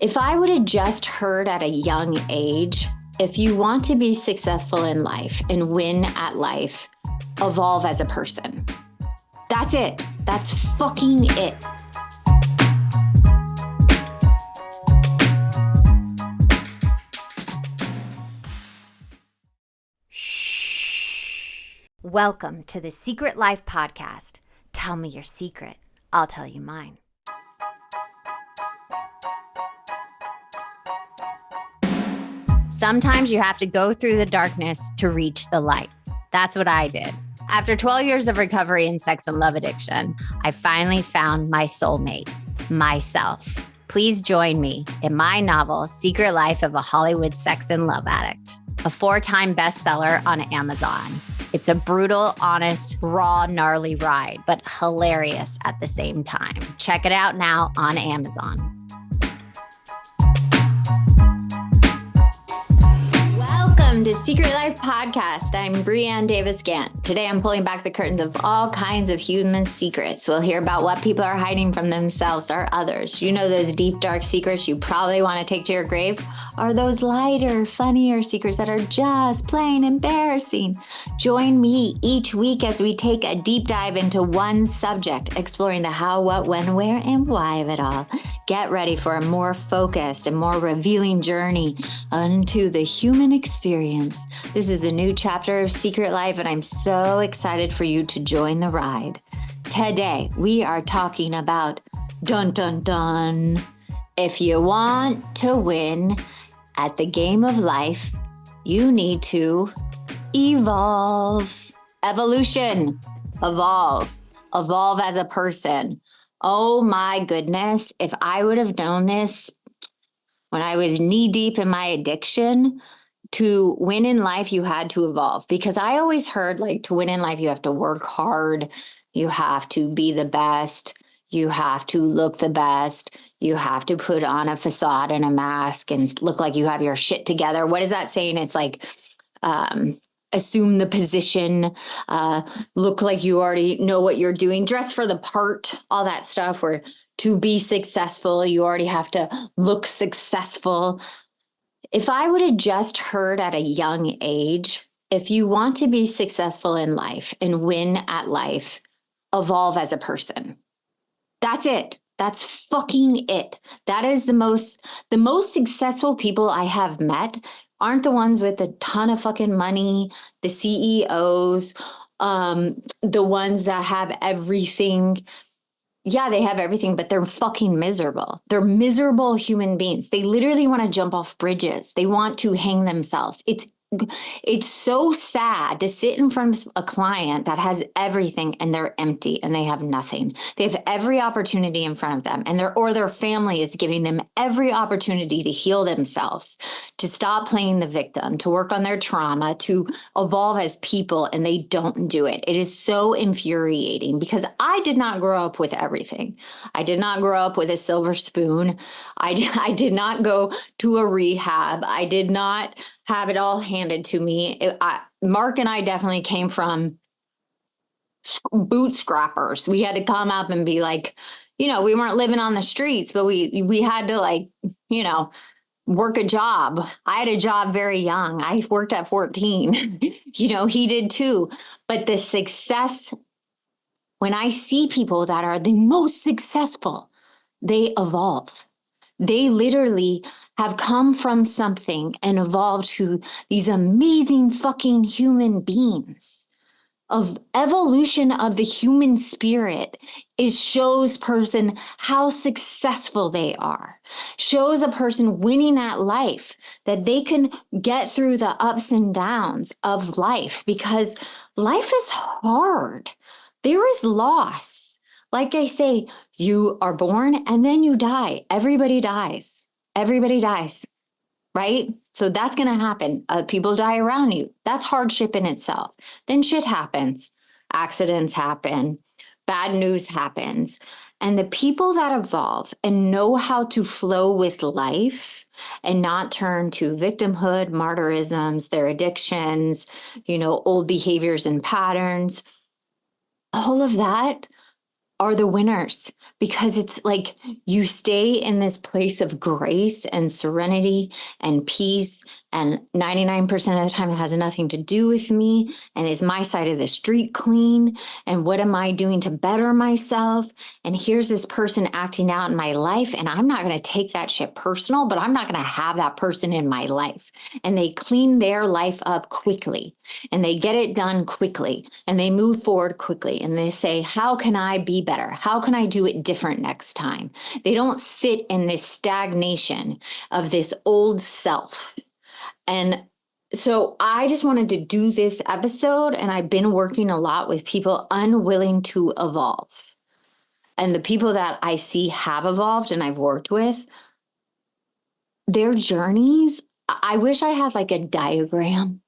If I would have just heard at a young age, if you want to be successful in life and win at life, evolve as a person. That's it. That's fucking it. Shh. Welcome to the Secret Life Podcast. Tell me your secret. I'll tell you mine. Sometimes you have to go through the darkness to reach the light. That's what I did. After 12 years of recovery in sex and love addiction, I finally found my soulmate, myself. Please join me in my novel, Secret Life of a Hollywood Sex and Love Addict, a 4-time bestseller on Amazon. It's a brutal, honest, raw, gnarly ride, but hilarious at the same time. Check it out now on Amazon. Welcome to Secret Life Podcast. I'm Brianne Davis-Gantt. Today I'm pulling back the curtains of all kinds of human secrets. We'll hear about what people are hiding from themselves or others. You know those deep, dark secrets you probably want to take to your grave? Or those lighter, funnier secrets that are just plain embarrassing? Join me each week as we take a deep dive into one subject, exploring the how, what, when, where, and why of it all. Get ready for a more focused and more revealing journey into the human experience. This is a new chapter of Secret Life, and I'm so excited for you to join the ride. Today, we are talking about dun dun dun. If you want to win at the game of life, you need to evolve. Evolution. Evolve. Evolve as a person. Oh my goodness. If I would have known this when I was knee deep in my addiction, to win in life, you had to evolve. Because I always heard, like, to win in life, you have to work hard. You have to be the best. You have to look the best. You have to put on a facade and a mask and look like you have your shit together. What is that saying? It's like, assume the position, look like you already know what you're doing, dress for the part, all that stuff. Where to be successful, you already have to look successful. If I would have just heard at a young age, if you want to be successful in life and win at life, evolve as a person. That's it. That's fucking it. That is the most successful people I have met aren't the ones with a ton of fucking money, the CEOs, the ones that have everything. Yeah, they have everything, but they're fucking miserable. They're miserable human beings. They literally want to jump off bridges. They want to hang themselves. It's so sad to sit in front of a client that has everything and they're empty and they have nothing. They have every opportunity in front of them, and their family is giving them every opportunity to heal themselves, to stop playing the victim, to work on their trauma, to evolve as people, and they don't do it. It is so infuriating because I did not grow up with everything. I did not grow up with a silver spoon. I did not go to a rehab. I did not have it all handed to me. Mark and I definitely came from boot scrappers. We had to come up and be like, we weren't living on the streets, but we had to, work a job. I had a job very young. I worked at 14. He did too. But the success, when I see people that are the most successful, they evolve. They literally have come from something and evolved to these amazing fucking human beings. Of evolution of the human spirit shows person how successful they are, shows a person winning at life, that they can get through the ups and downs of life, because life is hard. There is loss. Like I say, you are born and then you die. Everybody dies. Everybody dies, right? So that's going to happen. People die around you. That's hardship in itself. Then shit happens. Accidents happen. Bad news happens. And the people that evolve and know how to flow with life and not turn to victimhood, martyrisms, their addictions, old behaviors and patterns, all of that are the winners, because it's like you stay in this place of grace and serenity and peace. And 99% of the time, it has nothing to do with me. And is my side of the street clean? And what am I doing to better myself? And here's this person acting out in my life. And I'm not going to take that shit personal, but I'm not going to have that person in my life. And they clean their life up quickly, and they get it done quickly, and they move forward quickly. And they say, how can I be better? How can I do it different next time? They don't sit in this stagnation of this old self. And so I just wanted to do this episode, and I've been working a lot with people unwilling to evolve. And the people that I see have evolved and I've worked with, their journeys, I wish I had like a diagram.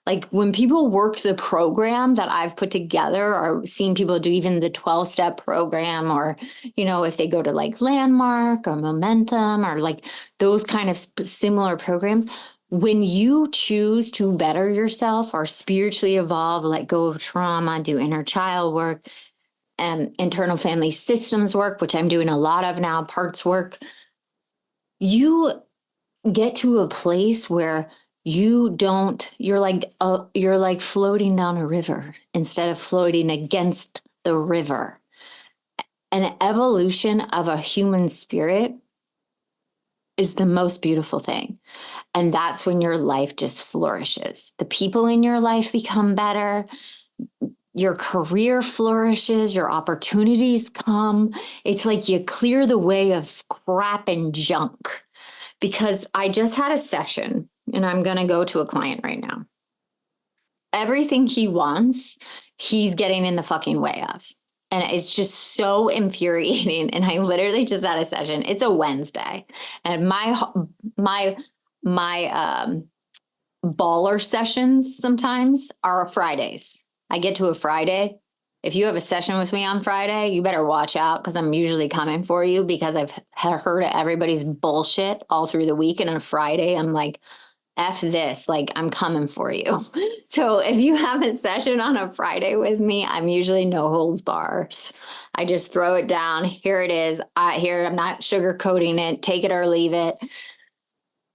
Like when people work the program that I've put together, or seen people do even the 12-step program, or, if they go to like Landmark or Momentum or like those kind of similar programs, when you choose to better yourself or spiritually evolve, let go of trauma, do inner child work, and internal family systems work, which I'm doing a lot of now, parts work, you get to a place where you're like floating down a river instead of floating against the river. An evolution of a human spirit is the most beautiful thing. And that's when your life just flourishes. The people in your life become better. Your career flourishes, your opportunities come. It's like you clear the way of crap and junk. Because I just had a session, and I'm going to go to a client right now. Everything he wants, he's getting in the fucking way of. And it's just so infuriating. And I literally just had a session. It's a Wednesday. And my baller ssessions sometimes are Fridays. I get to a Friday. If you have a session with me on Friday, you better watch out, because I'm usually coming for you, because I've heard everybody's bullshit all through the week. And on Friday, I'm like, F this, like I'm coming for you. So if you have a session on a Friday with me, I'm usually no holds bars. I just throw it down. Here it is. I'm not sugarcoating it. Take it or leave it.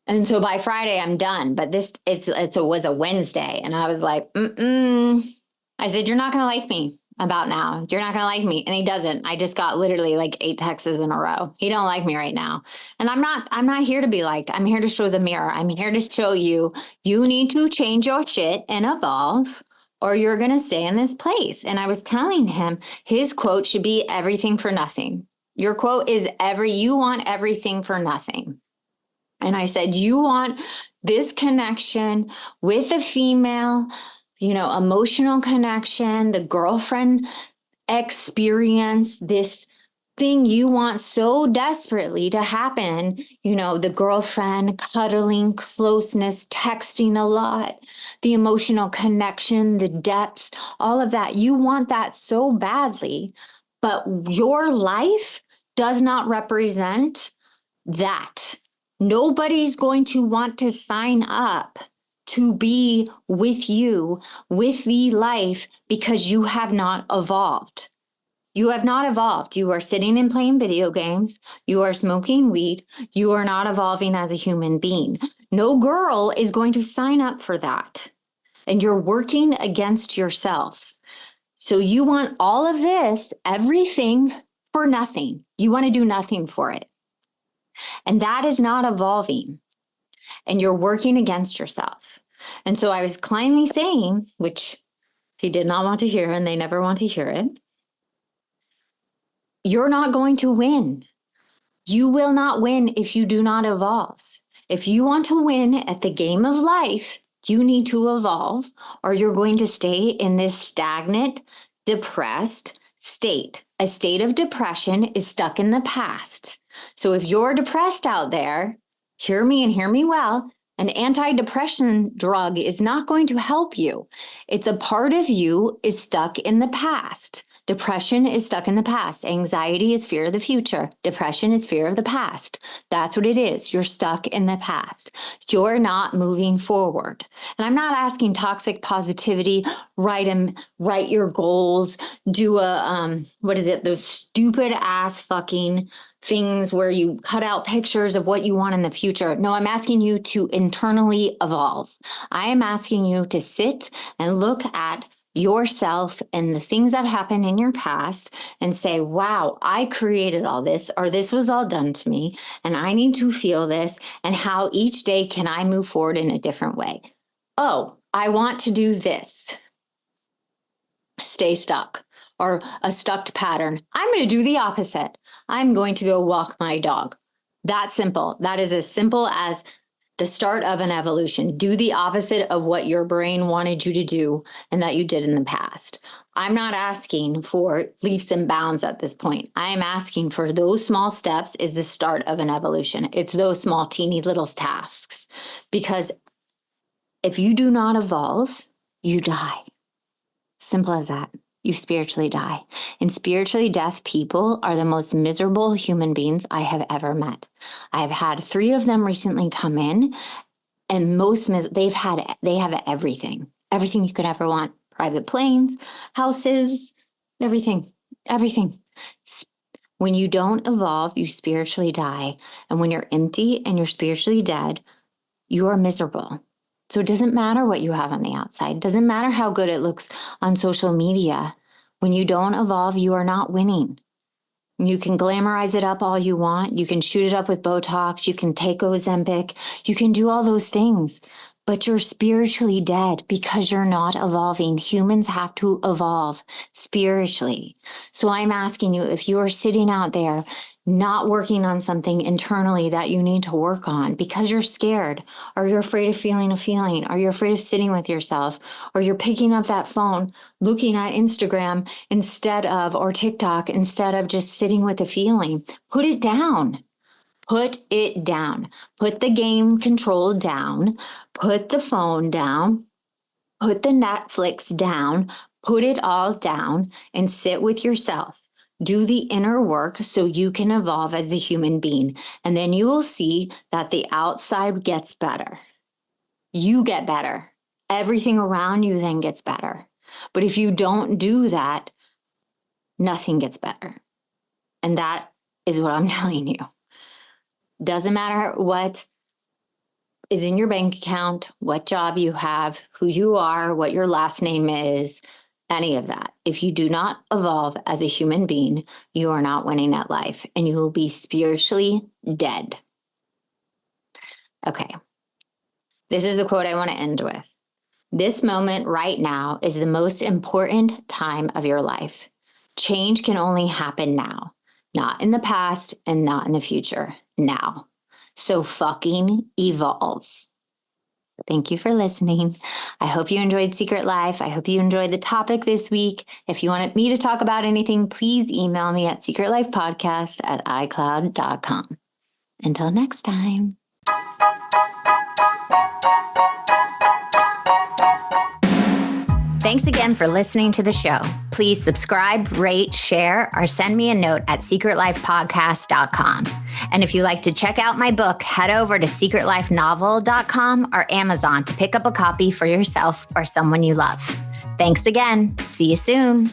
And so by Friday, I'm done. But it was a Wednesday. And I was like, I said, you're not going to like me about now. You're not going to like me. And he doesn't. I just got literally like 8 texts in a row. He don't like me right now. And I'm not here to be liked. I'm here to show the mirror. I'm here to show you, you need to change your shit and evolve, or you're going to stay in this place. And I was telling him his quote should be everything for nothing. Your quote is you want everything for nothing. And I said, you want this connection with a female, emotional connection, the girlfriend experience, this thing you want so desperately to happen, the girlfriend, cuddling, closeness, texting a lot, the emotional connection, the depth, all of that. You want that so badly, but your life does not represent that. Nobody's going to want to sign up to be with you, with the life, because you have not evolved. You have not evolved. You are sitting and playing video games. You are smoking weed. You are not evolving as a human being. No girl is going to sign up for that. And you're working against yourself. So you want all of this, everything for nothing. You want to do nothing for it. And that is not evolving. And you're working against yourself. And so I was kindly saying, which he did not want to hear, and they never want to hear it, you're not going to win. You will not win if you do not evolve. If you want to win at the game of life, you need to evolve, or you're going to stay in this stagnant, depressed state. A state of depression is stuck in the past. So if you're depressed out there, hear me and hear me well, an antidepressant drug is not going to help you. It's a part of you is stuck in the past. Depression is stuck in the past. Anxiety is fear of the future. Depression is fear of the past. That's what it is. You're stuck in the past. You're not moving forward. And I'm not asking toxic positivity, write your goals, do those stupid ass fucking things where you cut out pictures of what you want in the future. No, I'm asking you to internally evolve. I am asking you to sit and look at yourself and the things that happened in your past and say, wow, I created all this, or this was all done to me, and I need to feel this, and how each day can I move forward in a different way? Oh, I want to do this. Stay stuck, or a stuck pattern. I'm going to do the opposite. I'm going to go walk my dog. That's simple. That is as simple as the start of an evolution. Do the opposite of what your brain wanted you to do and that you did in the past. I'm not asking for leaps and bounds at this point. I am asking for those small steps is the start of an evolution. It's those small, teeny little tasks. Because if you do not evolve, you die. Simple as that. You spiritually die. And spiritually deaf people are the most miserable human beings I have ever met. I've had 3 of them recently come in, and they have everything you could ever want: private planes, houses, everything. When you don't evolve, you spiritually die. And when you're empty and you're spiritually dead, you are miserable. So it doesn't matter what you have on the outside. It doesn't matter how good it looks on social media. When you don't evolve, you are not winning. You can glamorize it up all you want. You can shoot it up with Botox. You can take Ozempic. You can do all those things. But you're spiritually dead because you're not evolving. Humans have to evolve spiritually. So I'm asking you, if you are sitting out there not working on something internally that you need to work on because you're scared, or you're afraid of feeling a feeling, or you're afraid of sitting with yourself, or you're picking up that phone, looking at Instagram or TikTok instead of just sitting with a feeling, put it down. Put it down. Put the game control down. Put the phone down. Put the Netflix down. Put it all down and sit with yourself. Do the inner work so you can evolve as a human being. And then you will see that the outside gets better. You get better. Everything around you then gets better. But if you don't do that, nothing gets better. And that is what I'm telling you. Doesn't matter what is in your bank account, what job you have, who you are, what your last name is, any of that. If you do not evolve as a human being, you are not winning at life, and you will be spiritually dead. Okay. This is the quote I want to end with. This moment right now is the most important time of your life. Change can only happen now, not in the past and not in the future. Now. So fucking evolve. Thank you for listening. I hope you enjoyed Secret Life. I hope you enjoyed the topic this week. If you wanted me to talk about anything, please email me at secretlifepodcast@icloud.com. Until next time. Thanks again for listening to the show. Please subscribe, rate, share, or send me a note at secretlifepodcast.com. And if you like to check out my book, head over to secretlifenovel.com or Amazon to pick up a copy for yourself or someone you love. Thanks again. See you soon.